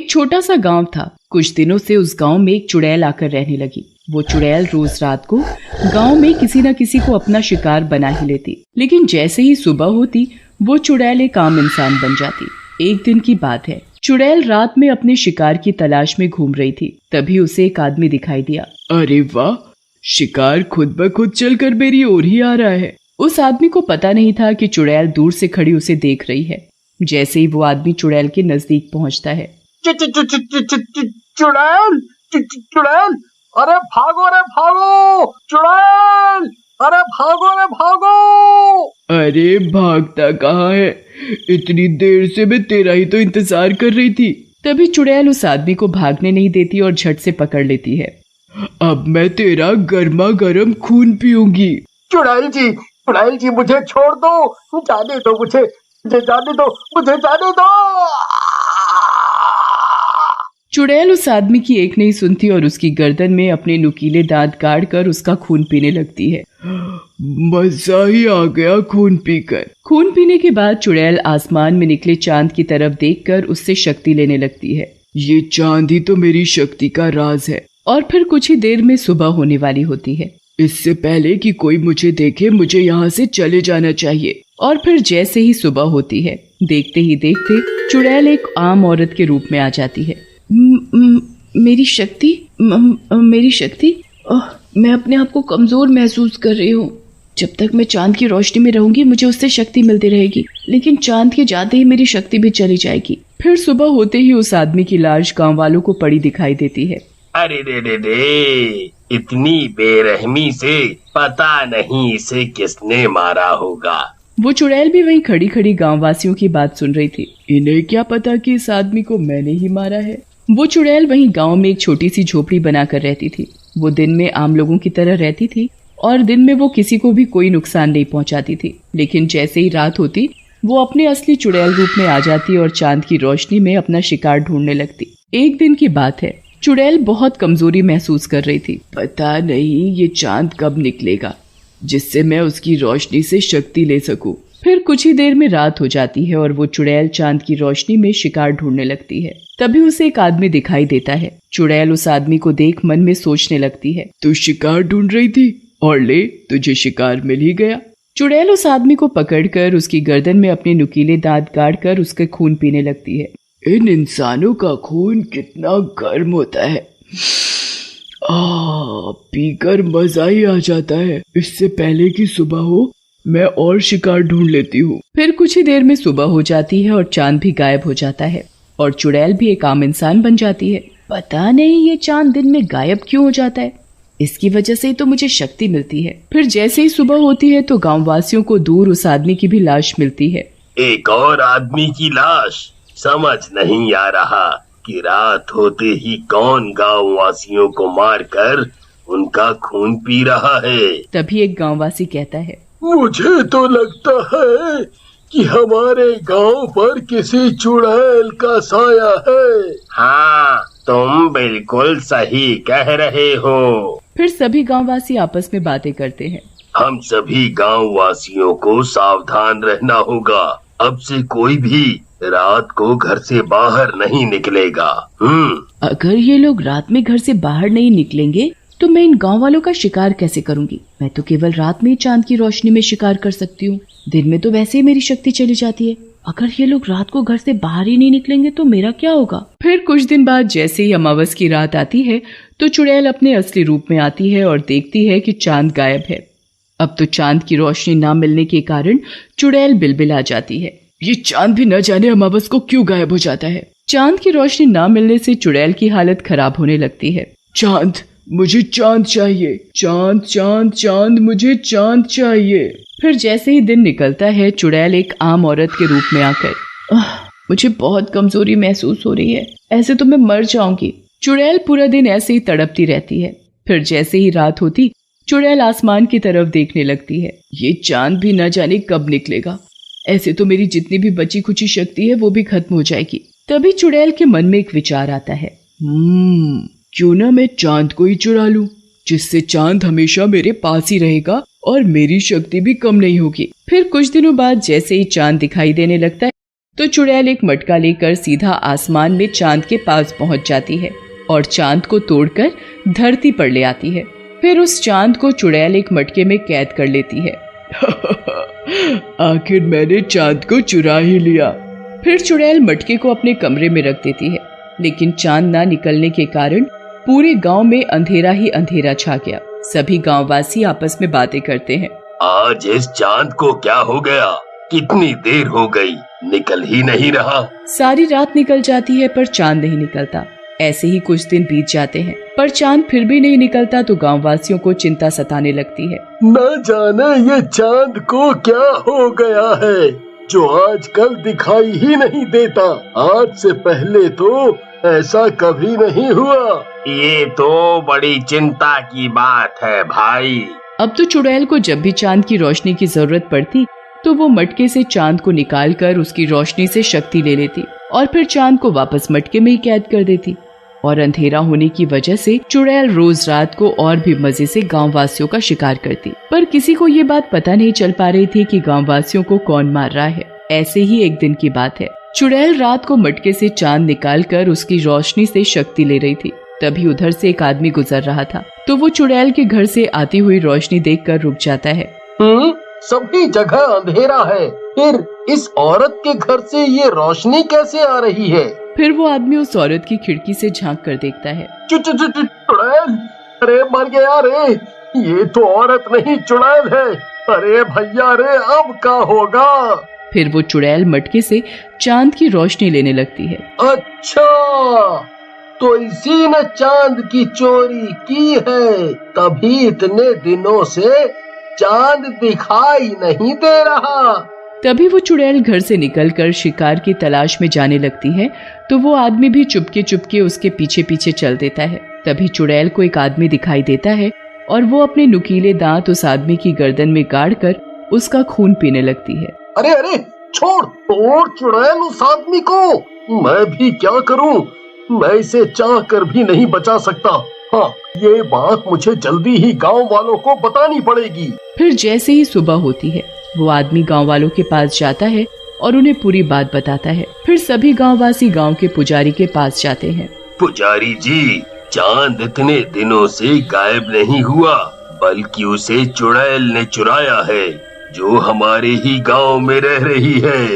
एक छोटा सा गांव था। कुछ दिनों से उस गांव में एक चुड़ैल आकर रहने लगी। वो चुड़ैल रोज रात को गांव में किसी न किसी को अपना शिकार बना ही लेती, लेकिन जैसे ही सुबह होती वो चुड़ैल एक आम इंसान बन जाती। एक दिन की बात है, चुड़ैल रात में अपने शिकार की तलाश में घूम रही थी। तभी उसे एक आदमी दिखाई दिया। अरे वाह, शिकार खुद ब खुद चलकर मेरी ओर ही आ रहा है। उस आदमी को पता नहीं था कि चुड़ैल दूर से खड़ी उसे देख रही है। जैसे ही वो आदमी चुड़ैल के नजदीक पहुंचता है, चुड़ैल, चुड़ैल, अरे भागो रे भागो, चुड़ैल, अरे भागो रे भागो। अरे भागता कहाँ है? इतनी देर से मैं तेरा ही तो इंतजार कर रही थी। तभी चुड़ैल उस आदमी को भागने नहीं देती और झट से पकड़ लेती है। अब मैं तेरा गर्मा गर्म खून पीऊंगी। चुड़ैल जी मुझे छोड़ दो, जाने दो मुझे जाने दो, मुझे जाने दो। चुड़ैल उस आदमी की एक नहीं सुनती और उसकी गर्दन में अपने नुकीले दांत गाड़ कर उसका खून पीने लगती है। मजा ही आ गया खून पीकर। खून पीने के बाद चुड़ैल आसमान में निकले चांद की तरफ देखकर उससे शक्ति लेने लगती है। ये चांद ही तो मेरी शक्ति का राज है। और फिर कुछ ही देर में सुबह होने वाली होती है। इससे पहले कि कोई मुझे देखे मुझे यहाँ से चले जाना चाहिए। और फिर जैसे ही सुबह होती है, देखते ही देखते चुड़ैल एक आम औरत के रूप में आ जाती है। मेरी शक्ति, मेरी शक्ति, मैं अपने आप को कमजोर महसूस कर रही हूँ। जब तक मैं चांद की रोशनी में रहूंगी मुझे उससे शक्ति मिलती रहेगी, लेकिन चांद के जाते ही मेरी शक्ति भी चली जाएगी। फिर सुबह होते ही उस आदमी की लाश गांव वालों को पड़ी दिखाई देती है। अरे रे, इतनी बेरहमी से पता नहीं इसे किसने मारा होगा। वो चुड़ैल भी वहीं खड़ी खड़ी गाँव वासियों की बात सुन रही थी। इन्हें क्या पता कि इस आदमी को मैंने ही मारा है। वो चुड़ैल वहीं गांव में एक छोटी सी झोपड़ी बनाकर रहती थी। वो दिन में आम लोगों की तरह रहती थी और दिन में वो किसी को भी कोई नुकसान नहीं पहुंचाती थी, लेकिन जैसे ही रात होती वो अपने असली चुड़ैल रूप में आ जाती और चांद की रोशनी में अपना शिकार ढूंढने लगती। एक दिन की बात है, चुड़ैल बहुत कमजोरी महसूस कर रही थी। पता नहीं ये चांद कब निकलेगा जिससे मैं उसकी रोशनी से शक्ति ले सकूं। फिर कुछ ही देर में रात हो जाती है और वो चुड़ैल चांद की रोशनी में शिकार ढूंढने लगती है। तभी उसे एक आदमी दिखाई देता है। चुड़ैल उस आदमी को देख मन में सोचने लगती है, तू शिकार ढूंढ रही थी और ले तुझे शिकार मिल ही गया। चुड़ैल उस आदमी को पकड़कर उसकी गर्दन में अपने नुकीले दांत गाड़कर उसके खून पीने लगती है। इन इंसानों का खून कितना गर्म होता है, पीकर मजा ही आ जाता है। इससे पहले कि सुबह हो मैं और शिकार ढूंढ लेती हूँ। फिर कुछ ही देर में सुबह हो जाती है और चांद भी गायब हो जाता है और चुड़ैल भी एक आम इंसान बन जाती है। पता नहीं ये चांद दिन में गायब क्यों हो जाता है, इसकी वजह से ही तो मुझे शक्ति मिलती है। फिर जैसे ही सुबह होती है तो गाँव वासियों को दूर उस आदमी की भी लाश मिलती है। एक और आदमी की लाश? समझ नहीं आ रहा कि रात होते ही कौन गाँव वासियों को मारकर उनका खून पी रहा है। तभी एक गाँववासी कहता है, मुझे तो लगता है कि हमारे गांव पर किसी चुड़ैल का साया है। हाँ, तुम बिल्कुल सही कह रहे हो। फिर सभी गाँववासी आपस में बातें करते हैं। हम सभी गांव वासियों को सावधान रहना होगा। अब से कोई भी रात को घर से बाहर नहीं निकलेगा। अगर ये लोग रात में घर से बाहर नहीं निकलेंगे तो मैं इन गांव वालों का शिकार कैसे करूंगी? मैं तो केवल रात में ही चांद की रोशनी में शिकार कर सकती हूँ। दिन में तो वैसे ही मेरी शक्ति चली जाती है। अगर ये लोग रात को घर से बाहर ही नहीं निकलेंगे तो मेरा क्या होगा? फिर कुछ दिन बाद जैसे ही अमावस की रात आती है तो चुड़ैल अपने असली रूप में आती है और देखती है कि चांद गायब है। अब तो चांद की रोशनी न मिलने के कारण चुड़ैल बिलबिला जाती है। ये चांद भी न जाने अमावस को क्यों गायब हो जाता है। चांद की रोशनी न मिलने से चुड़ैल की हालत खराब होने लगती है। चांद, मुझे चांद चाहिए। चांद चांद चांद, मुझे चांद चाहिए। फिर जैसे ही दिन निकलता है चुड़ैल एक आम औरत के रूप में आकर, मुझे बहुत कमजोरी महसूस हो रही है, ऐसे तो मैं मर जाऊंगी। चुड़ैल पूरा दिन ऐसे ही तड़पती रहती है। फिर जैसे ही रात होती चुड़ैल आसमान की तरफ देखने लगती है। ये चांद भी न जाने कब निकलेगा, ऐसे तो मेरी जितनी भी बची खुची शक्ति है वो भी खत्म हो जाएगी। तभी चुड़ैल के मन में एक विचार आता है, क्यों ना मैं चांद को ही चुरा लूं, जिससे चांद हमेशा मेरे पास ही रहेगा और मेरी शक्ति भी कम नहीं होगी। फिर कुछ दिनों बाद जैसे ही चांद दिखाई देने लगता है तो चुड़ैल एक मटका लेकर सीधा आसमान में चांद के पास पहुंच जाती है और चांद को तोड़कर धरती पर ले आती है। फिर उस चांद को चुड़ैल एक मटके में कैद कर लेती है। आखिर मैंने चांद को चुरा ही लिया। फिर चुड़ैल मटके को अपने कमरे में रख देती है, लेकिन चांद ना निकलने के कारण पूरे गांव में अंधेरा ही अंधेरा छा गया। सभी गांववासी आपस में बातें करते हैं। आज इस चांद को क्या हो गया? कितनी देर हो गई, निकल ही नहीं रहा। सारी रात निकल जाती है पर चांद नहीं निकलता। ऐसे ही कुछ दिन बीत जाते हैं पर चांद फिर भी नहीं निकलता तो गांववासियों को चिंता सताने लगती है। न जाने ये चांद को क्या हो गया है जो आजकल दिखाई ही नहीं देता। आज से पहले तो ऐसा कभी नहीं हुआ। ये तो बड़ी चिंता की बात है भाई। अब तो चुड़ैल को जब भी चांद की रोशनी की जरूरत पड़ती तो वो मटके से चांद को निकालकर उसकी रोशनी से शक्ति ले लेती और फिर चांद को वापस मटके में ही कैद कर देती। और अंधेरा होने की वजह से चुड़ैल रोज रात को और भी मजे से गांववासियों का शिकार करती, पर किसी को ये बात पता नहीं चल पा रही थी कि गांववासियों को कौन मार रहा है। ऐसे ही एक दिन की बात है, चुड़ैल रात को मटके से चांद निकालकर उसकी रोशनी से शक्ति ले रही थी। तभी उधर से एक आदमी गुजर रहा था तो वो चुड़ैल के घर से आती हुई रोशनी देखकर रुक जाता है। सभी जगह अंधेरा है, फिर इस औरत के घर से ये रोशनी कैसे आ रही है? फिर वो आदमी उस औरत की खिड़की से झांक कर देखता है। चुड़ैल, अरे मर गया रे, ये तो औरत नहीं चुड़ैल है। अरे भैया रे, अब क्या होगा? फिर वो चुड़ैल मटके से चांद की रोशनी लेने लगती है। अच्छा, तो इसी ने चांद की चोरी की है, तभी इतने दिनों से चांद दिखाई नहीं दे रहा। तभी वो चुड़ैल घर से निकलकर शिकार की तलाश में जाने लगती है तो वो आदमी भी चुपके चुपके उसके पीछे पीछे चल देता है। तभी चुड़ैल को एक आदमी दिखाई देता है और वो अपने नुकीले दांत उस आदमी की गर्दन में गाड़कर उसका खून पीने लगती है। अरे अरे, छोड़ तोड़ चुड़ैल उस आदमी को। मैं भी क्या करूं, मैं इसे चाह कर भी नहीं बचा सकता। हाँ, ये बात मुझे जल्दी ही गांव वालों को बतानी पड़ेगी। फिर जैसे ही सुबह होती है वो आदमी गांव वालों के पास जाता है और उन्हें पूरी बात बताता है। फिर सभी गांववासी गांव के पुजारी के पास जाते हैं। पुजारी जी, चांद इतने दिनों से गायब नहीं हुआ, बल्कि उसे चुड़ैल ने चुराया है, जो हमारे ही गांव में रह रही है।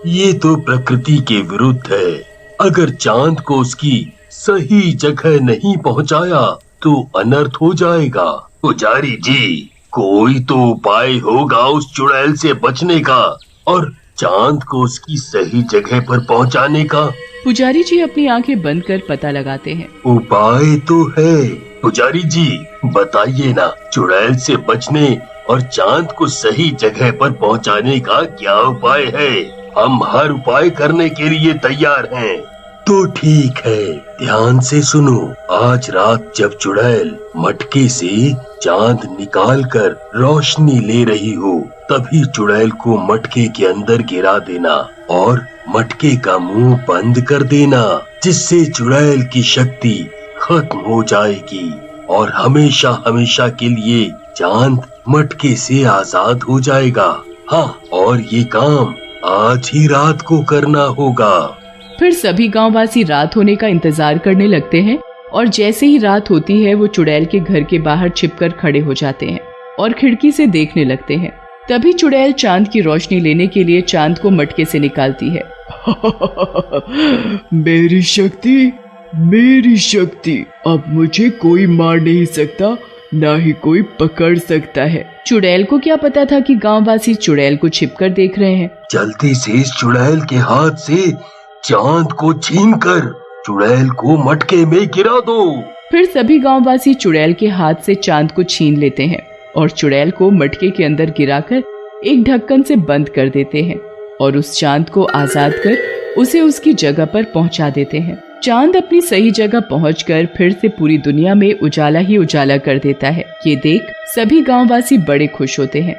ये तो प्रकृति के विरुद्ध है। अगर चांद को उसकी सही जगह नहीं पहुंचाया तो अनर्थ हो जाएगा। पुजारी जी, कोई तो उपाय होगा उस चुड़ैल से बचने का और चांद को उसकी सही जगह पर पहुंचाने का। पुजारी जी अपनी आंखें बंद कर पता लगाते हैं। उपाय तो है। पुजारी जी, बताइए ना, चुड़ैल से बचने और चांद को सही जगह पर पहुंचाने का क्या उपाय है? हम हर उपाय करने के लिए तैयार हैं। तो ठीक है, ध्यान से सुनो। आज रात जब चुड़ैल मटके से चांद निकालकर रोशनी ले रही हो, तभी चुड़ैल को मटके के अंदर गिरा देना और मटके का मुंह बंद कर देना, जिससे चुड़ैल की शक्ति खत्म हो जाएगी और हमेशा हमेशा के लिए चांद मटके से आजाद हो जाएगा। हाँ, और ये काम आज ही रात को करना होगा। फिर सभी गांववासी रात होने का इंतजार करने लगते हैं और जैसे ही रात होती है वो चुड़ैल के घर के बाहर छिपकर खड़े हो जाते हैं और खिड़की से देखने लगते हैं। तभी चुड़ैल चांद की रोशनी लेने के लिए चांद को मटके से निकालती है। मेरी शक्ति, अब मुझे कोई मार नहीं सकता, ना ही कोई पकड़ सकता है। चुड़ैल को क्या पता था कि गांववासी चुड़ैल को छिपकर देख रहे हैं। जल्दी से इस चुड़ैल के हाथ से चांद को छीनकर चुड़ैल को मटके में गिरा दो। फिर सभी गांववासी चुड़ैल के हाथ से चांद को छीन लेते हैं और चुड़ैल को मटके के अंदर गिराकर एक ढक्कन से बंद कर देते हैं और उस चांद को आजाद कर उसे उसकी जगह पर पहुंचा देते हैं। चांद अपनी सही जगह पहुंचकर फिर से पूरी दुनिया में उजाला ही उजाला कर देता है। ये देख सभी गांववासी बड़े खुश होते हैं।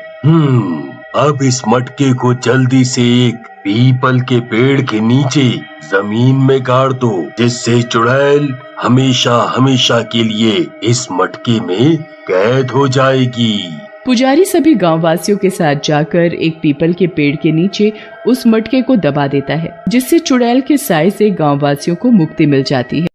अब इस मटके को जल्दी से एक पीपल के पेड़ के नीचे जमीन में गाड़ दो, जिससे चुड़ैल हमेशा हमेशा के लिए इस मटके में कैद हो जाएगी। पुजारी सभी गांववासियों के साथ जाकर एक पीपल के पेड़ के नीचे उस मटके को दबा देता है, जिससे चुड़ैल के साए से गांववासियों को मुक्ति मिल जाती है।